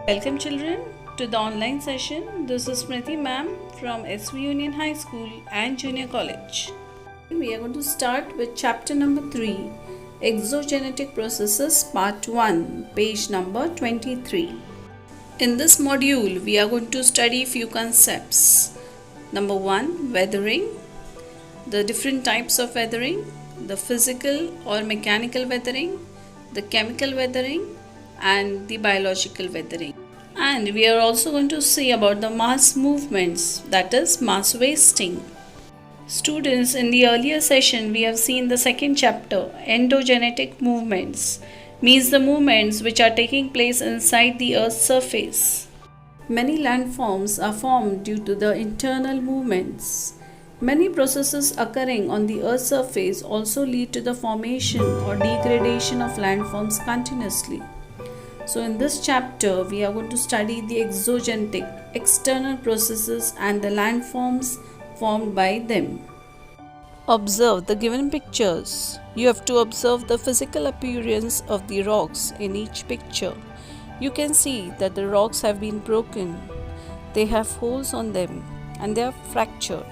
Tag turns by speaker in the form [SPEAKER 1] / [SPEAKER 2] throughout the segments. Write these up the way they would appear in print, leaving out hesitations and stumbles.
[SPEAKER 1] Welcome children to the online session. This is Smriti ma'am from SV Union High School and Junior College. We are going to start with chapter number 3, Exogenetic Processes Part 1, page number 23. In this module, we are going to study few concepts. Number 1, weathering, the different types of weathering, the physical or mechanical weathering, the chemical weathering, and the biological weathering. And we are also going to see about the mass movements, that is mass wasting. Students, in the earlier session we have seen the second chapter, endogenetic movements, means the movements which are taking place inside the earth's surface. Many landforms are formed due to the internal movements. Many processes occurring on the earth's surface also lead to the formation or degradation of landforms continuously. So in this chapter, we are going to study the exogenetic, external processes and the landforms formed by them. Observe the given pictures. You have to observe the physical appearance of the rocks in each picture. You can see that the rocks have been broken. They have holes on them and they are fractured.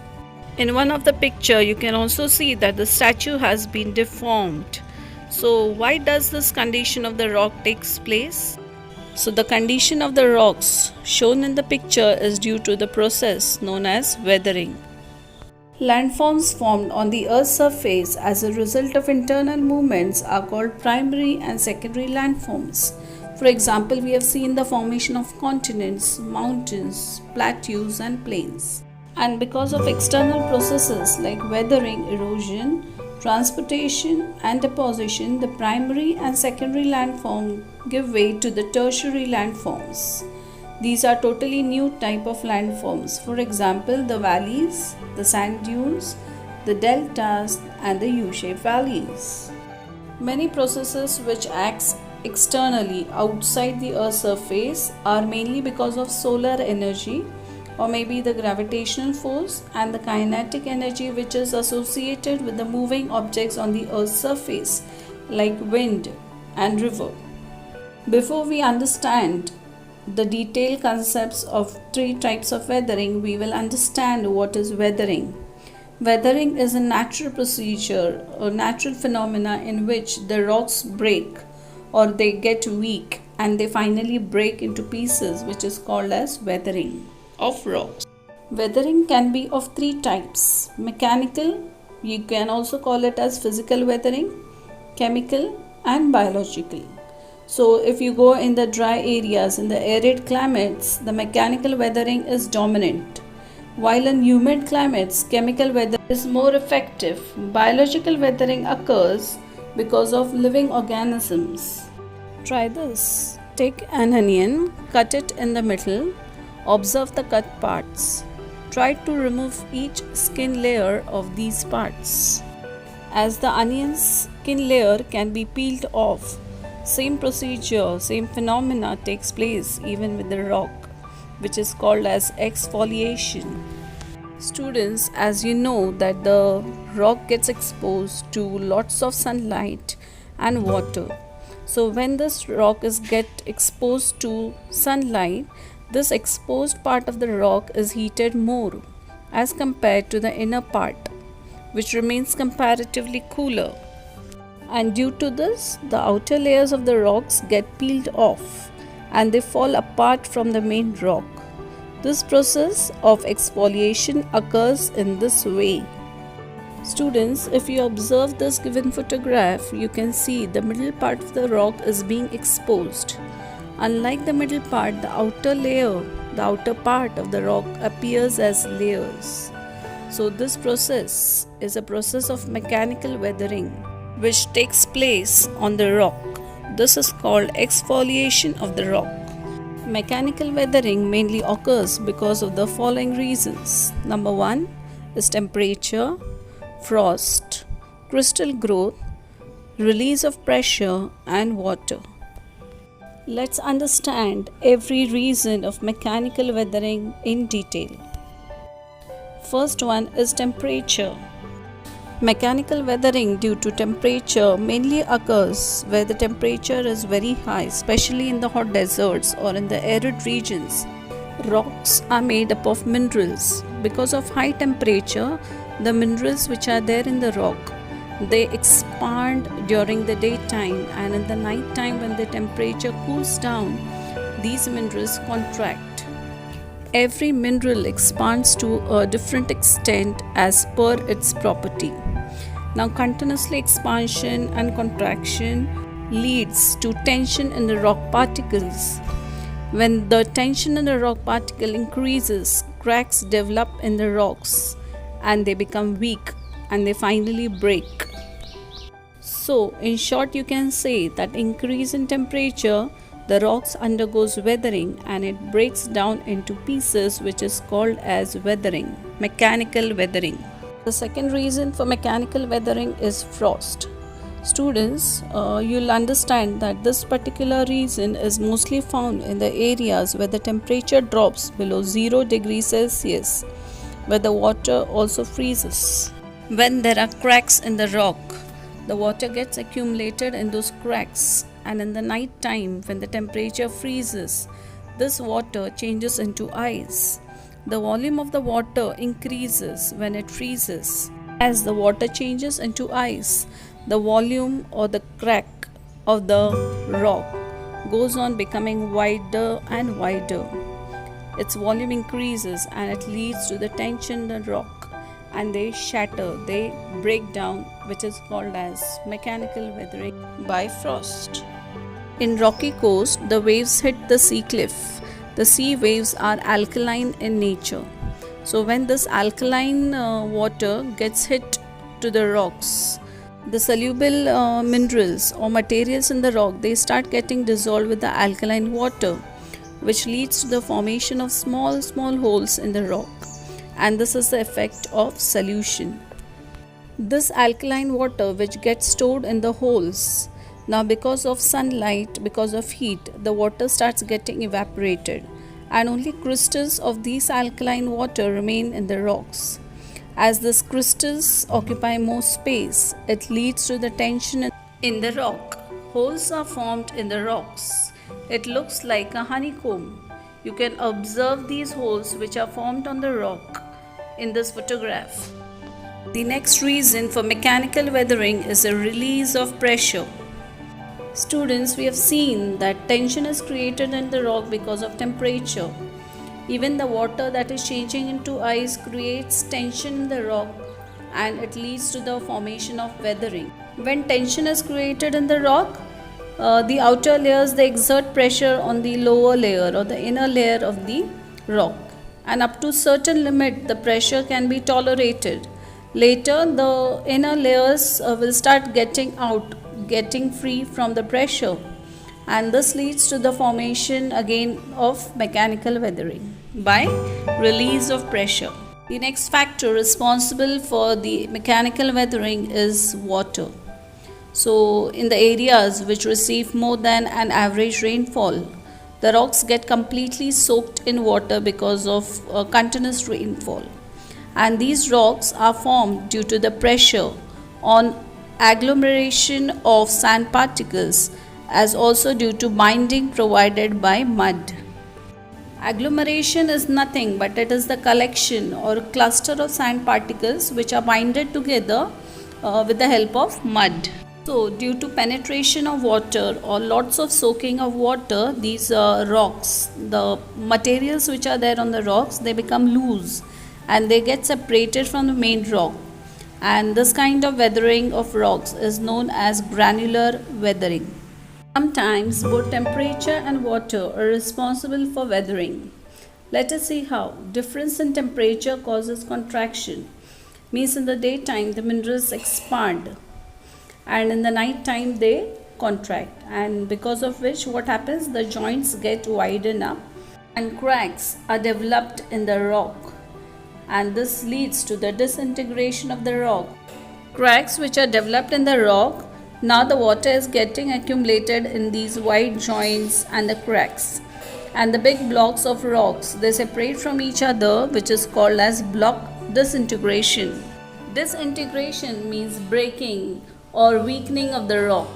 [SPEAKER 1] In one of the picture, you can also see that the statue has been deformed. So why does this condition of the rock takes place? So the condition of the rocks shown in the picture is due to the process known as weathering. Landforms formed on the earth's surface as a result of internal movements are called primary and secondary landforms. For example, we have seen the formation of continents, mountains, plateaus and plains. And because of external processes like weathering, erosion, transportation and deposition, the primary and secondary landform give way to the tertiary landforms. These are totally new type of landforms. For example, the valleys, the sand dunes, the deltas and the U-shaped valleys. Many processes which acts externally outside the earth's surface are mainly because of solar energy, or maybe the gravitational force and the kinetic energy which is associated with the moving objects on the earth's surface like wind and river. Before we understand the detailed concepts of 3 types of weathering, we will understand what is weathering. Weathering is a natural procedure or natural phenomena in which the rocks break or they get weak and they finally break into pieces, which is called as weathering of rocks. Weathering can be of 3 types: mechanical, you can also call it as physical weathering, chemical and biological. So if you go in the dry areas, in the arid climates, the mechanical weathering is dominant, while in humid climates, chemical weathering is more effective. Biological weathering occurs because of living organisms. Try this. Take an onion, cut it in the middle. Observe the cut parts. Try to remove each skin layer of these parts. As the onion's skin layer can be peeled off, same procedure, same phenomena takes place even with the rock, which is called as exfoliation. Students, as you know that the rock gets exposed to lots of sunlight and water. So when this rock is get exposed to sunlight, this exposed part of the rock is heated more as compared to the inner part, which remains comparatively cooler. And due to this, the outer layers of the rocks get peeled off and they fall apart from the main rock. This process of exfoliation occurs in this way. Students, if you observe this given photograph, you can see the middle part of the rock is being exposed. Unlike the middle part, the outer layer, the outer part of the rock appears as layers. So this process is a process of mechanical weathering which takes place on the rock. This is called exfoliation of the rock. Mechanical weathering mainly occurs because of the following reasons. Number 1 is temperature, frost, crystal growth, release of pressure and water. Let's understand every reason of mechanical weathering in detail. First one is temperature. Mechanical weathering due to temperature mainly occurs where the temperature is very high, especially in the hot deserts or in the arid regions. Rocks are made up of minerals. Because of high temperature, the minerals which are there in the rock, they expand during the daytime, and in the night time when the temperature cools down, these minerals contract. Every mineral expands to a different extent as per its property. Now, continuously expansion and contraction leads to tension in the rock particles. When the tension in the rock particle increases, cracks develop in the rocks and they become weak and they finally break. So, in short, you can say that increase in temperature, the rocks undergoes weathering and it breaks down into pieces, which is called as weathering, mechanical weathering. The second reason for mechanical weathering is frost. Students, you'll understand that this particular reason is mostly found in the areas where the temperature drops below 0 degrees Celsius, where the water also freezes. When there are cracks in the rock, the water gets accumulated in those cracks, and in the night time when the temperature freezes, this water changes into ice. The volume of the water increases when it freezes. As the water changes into ice, the volume or the crack of the rock goes on becoming wider and wider. Its volume increases and it leads to the tension in the rock, and they shatter, they break down, which is called as mechanical weathering by frost. In rocky coast, the waves hit the sea cliff. The sea waves are alkaline in nature. So when this alkaline water gets hit to the rocks, the soluble minerals or materials in the rock, they start getting dissolved with the alkaline water, which leads to the formation of small holes in the rock, and this is the effect of solution. This alkaline water which gets stored in the holes, now because of sunlight, because of heat, the water starts getting evaporated and only crystals of these alkaline water remain in the rocks. As these crystals occupy more space, it leads to the tension in the rock. Holes are formed in the rocks. It looks like a honeycomb. You can observe these holes which are formed on the rock in this photograph. The next reason for mechanical weathering is a release of pressure. Students, we have seen that tension is created in the rock because of temperature. Even the water that is changing into ice creates tension in the rock and it leads to the formation of weathering. When tension is created in the rock, the outer layers, they exert pressure on the lower layer or the inner layer of the rock, and up to certain limit the pressure can be tolerated. Later the inner layers will start getting free from the pressure, and this leads to the formation again of mechanical weathering by release of pressure. The next factor responsible for the mechanical weathering is water. So in the areas which receive more than an average rainfall, the rocks get completely soaked in water because of continuous rainfall, and these rocks are formed due to the pressure on agglomeration of sand particles, as also due to binding provided by mud. Agglomeration is nothing but it is the collection or cluster of sand particles which are binded together with the help of mud. So due to penetration of water or lots of soaking of water, these rocks, the materials which are there on the rocks, they become loose and they get separated from the main rock. And this kind of weathering of rocks is known as granular weathering. Sometimes both temperature and water are responsible for weathering. Let us see how. Difference in temperature causes contraction. Means in the daytime the minerals expand and in the night time they contract, and because of which what happens, the joints get widened up and cracks are developed in the rock, and this leads to the disintegration of the rock. Cracks which are developed in the rock, now the water is getting accumulated in these wide joints and the cracks, and the big blocks of rocks, they separate from each other, which is called as block disintegration. Disintegration means breaking or weakening of the rock.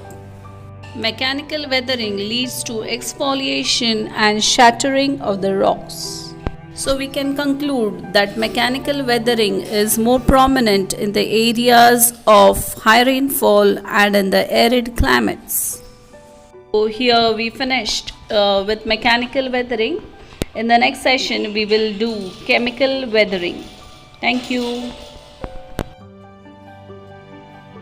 [SPEAKER 1] Mechanical weathering leads to exfoliation and shattering of the rocks. So we can conclude that mechanical weathering is more prominent in the areas of high rainfall and in the arid climates. So here we finished with mechanical weathering. In the next session we will do chemical weathering. Thank you.